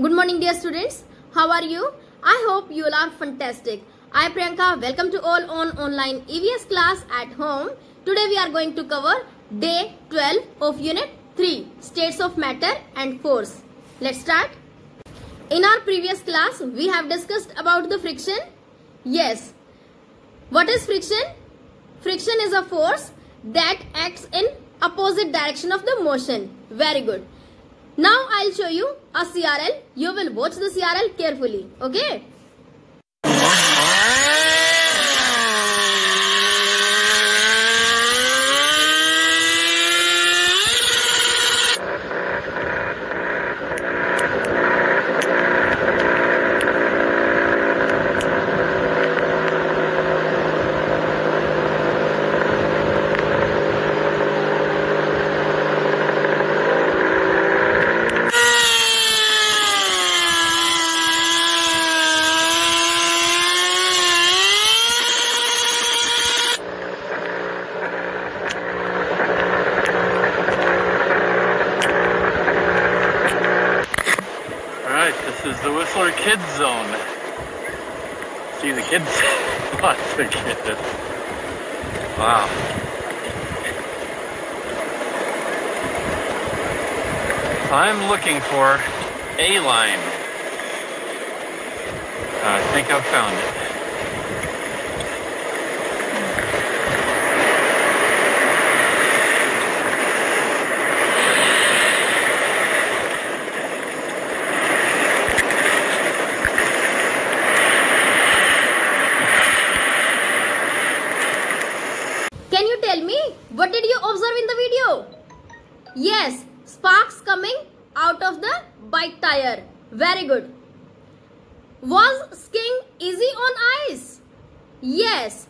Good morning, dear students. How are you? I hope you all are fantastic. I, Priyanka, welcome to all on online EVS class at home. Today we are going to cover day 12 of unit 3, states of matter and force. Let's start. In our previous class, we have discussed about the friction. Yes. What is friction? Friction is a force that acts in opposite direction of the motion. Very good. Now I'll show you a CRL. You will watch the CRL carefully. Okay? This is the Whistler Kids Zone. See the kids? Lots of kids. Wow. I'm looking for A line. I think I've found it. Can you tell me what did you observe in the video? Yes, sparks coming out of the bike tire. Very good. Was skiing easy on ice? Yes,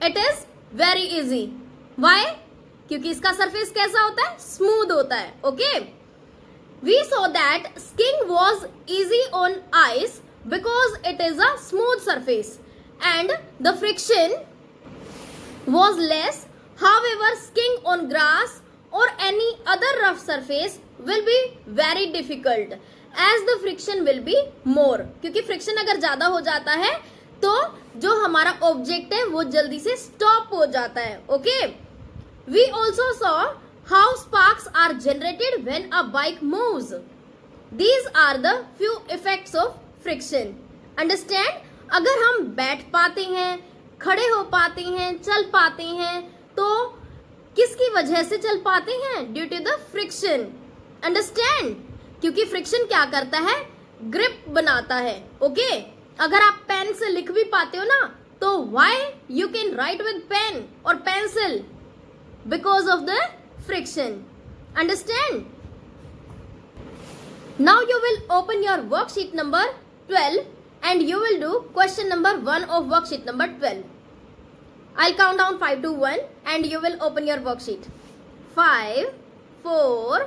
it is very easy. Why? क्योंकि इसका surface कैसा होता है? Smooth होता है. Okay. We saw that skiing was easy on ice because it is a smooth surface and the friction was less. However, skiing on grass or any other rough surface will be very difficult as the friction will be more. क्योंकि friction अगर ज्यादा हो जाता है तो जो हमारा object है वो जल्दी से stop हो जाता है. Okay. We also saw how sparks are generated when a bike moves. These are the few effects of friction. Understand? अगर हम बैठ पाते हैं, खड़े हो पाते हैं, चल पाते हैं, तो किसकी वजह से चल पाते हैं? Due to the friction. Understand? क्योंकि फ्रिक्शन क्या करता है? ग्रिप बनाता है. ओके? अगर आप पेन से लिख भी पाते हो ना, तो why you can write with pen और pencil? Because of the friction. Understand? Now you will open your worksheet number 12 and you will do question number 1 of worksheet number 12. I'll count down 5 to 1 and you will open your worksheet. 5, 4,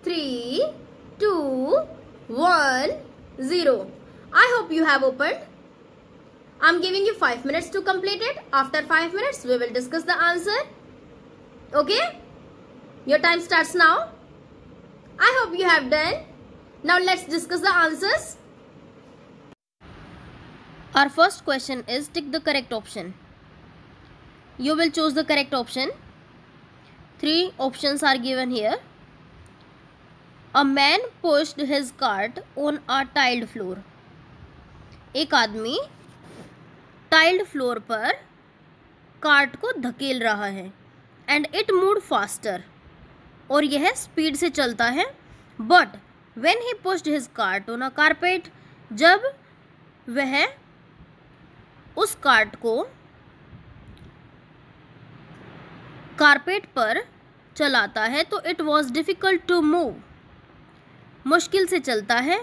3, 2, 1, 0. I hope you have opened. I'm giving you 5 minutes to complete it. After 5 minutes, we will discuss the answer. Okay? Your time starts now. I hope you have done. Now let's discuss the answers. Our first question is tick the correct option. You will choose the correct option. 3 options are given here. A man pushed his cart on a tiled floor. एक आदमी tiled floor पर cart को धकेल रहा है. And it moved faster. और यह speed से चलता है. But when he pushed his cart on a carpet, जब वह उस कार्ट को कारपेट पर चलाता है तो it was difficult to move. मुश्किल से चलता है.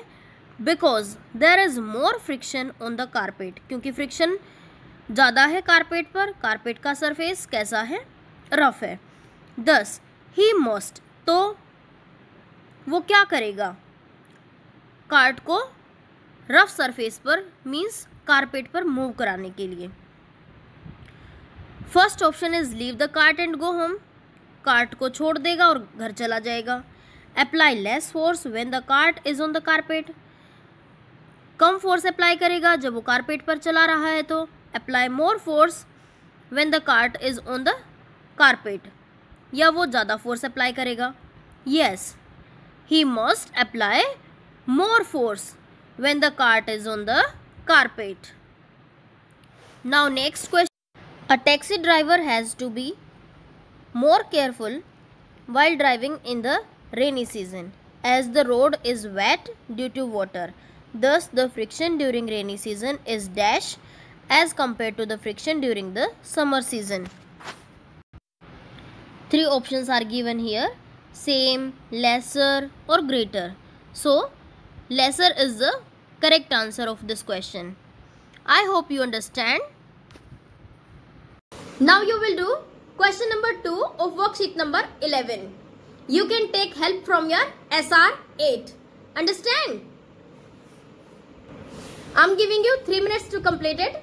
Because there is more friction on the carpet. क्योंकि फ्रिक्शन ज़्यादा है कारपेट पर. कारपेट का सरफेस कैसा है? रफ है. 10 ही मस्ट. तो वो क्या करेगा? कार्ट को रफ सरफेस पर मीन्स कारपेट पर मूव कराने के लिए. First option is leave the cart and go home. Cart को छोड़ देगा और घर चला जाएगा. Apply less force when the cart is on the carpet, come force apply करेगा जब वो कारपेट पर चला रहा है तो apply more force when the cart is on the carpet, या वो ज़्यादा फोर्स अप्लाई करेगा. Yes, he must apply more force when the cart is on the carpet. Now next question. A taxi driver has to be more careful while driving in the rainy season as the road is wet due to water. Thus, the friction during rainy season is dash as compared to the friction during the summer season. 3 options are given here: same, lesser or greater. So, lesser is the correct answer of this question. I hope you understand. Now you will do question number 2 of worksheet number 11. You can take help from your SR 8. Understand? I'm giving you 3 minutes to complete it.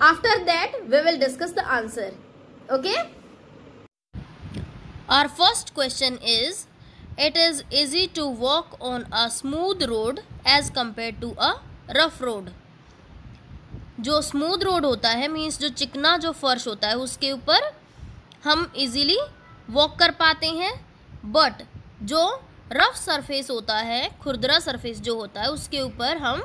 After that, we will discuss the answer. Okay? Our first question is, it is easy to walk on a smooth road as compared to a rough road. जो smooth road होता है means जो चिकना जो फर्श होता है उसके ऊपर हम इजीली वॉक कर पाते हैं, बट जो रफ सरफेस होता है, खुरदरा सरफेस जो होता है उसके ऊपर हम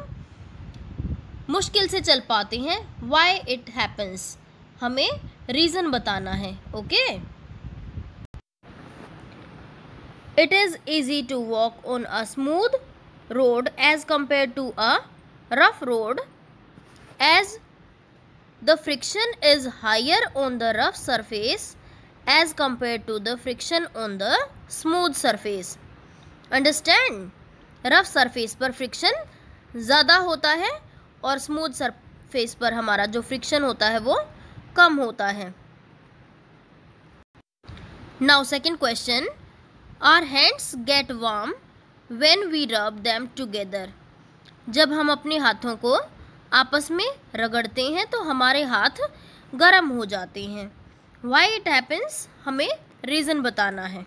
मुश्किल से चल पाते हैं. व्हाई इट हैपन्स, हमें रीज़न बताना है. Okay. It is easy to walk on a smooth road as compare to a rough road as the friction is higher on the rough surface as compared to the friction on the smooth surface. Understand? rough surface पर friction ज़्यादा होता है और smooth surface पर हमारा जो friction होता है वो कम होता है. Now second question. Our hands get warm when we rub them together. जब हम अपने हाथों को आपस में रगड़ते हैं तो हमारे हाथ गर्म हो जाते हैं. Why it happens, हमें रीज़न बताना है.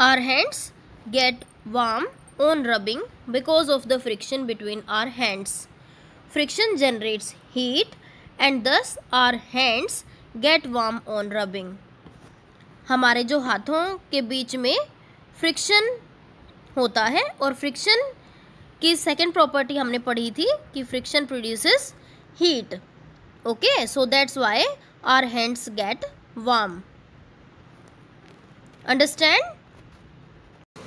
Our hands get warm on rubbing because of the friction between our hands. Friction generates heat and thus our hands get warm on rubbing. हमारे जो हाथों के बीच में फ्रिक्शन होता है और फ्रिक्शन की सेकेंड प्रॉपर्टी हमने पढ़ी थी कि friction produces heat. Okay, so that's why our hands get warm. Understand?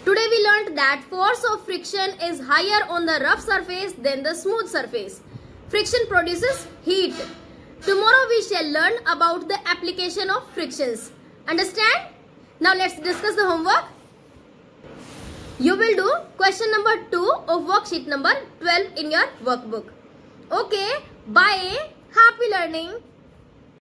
Today we learned that force of friction is higher on the rough surface than the smooth surface. Friction produces heat. Tomorrow we shall learn about the application of frictions. Understand? Now let's discuss the homework. You will do question number 2 of worksheet number 12 in your workbook. Okay, bye. Happy learning.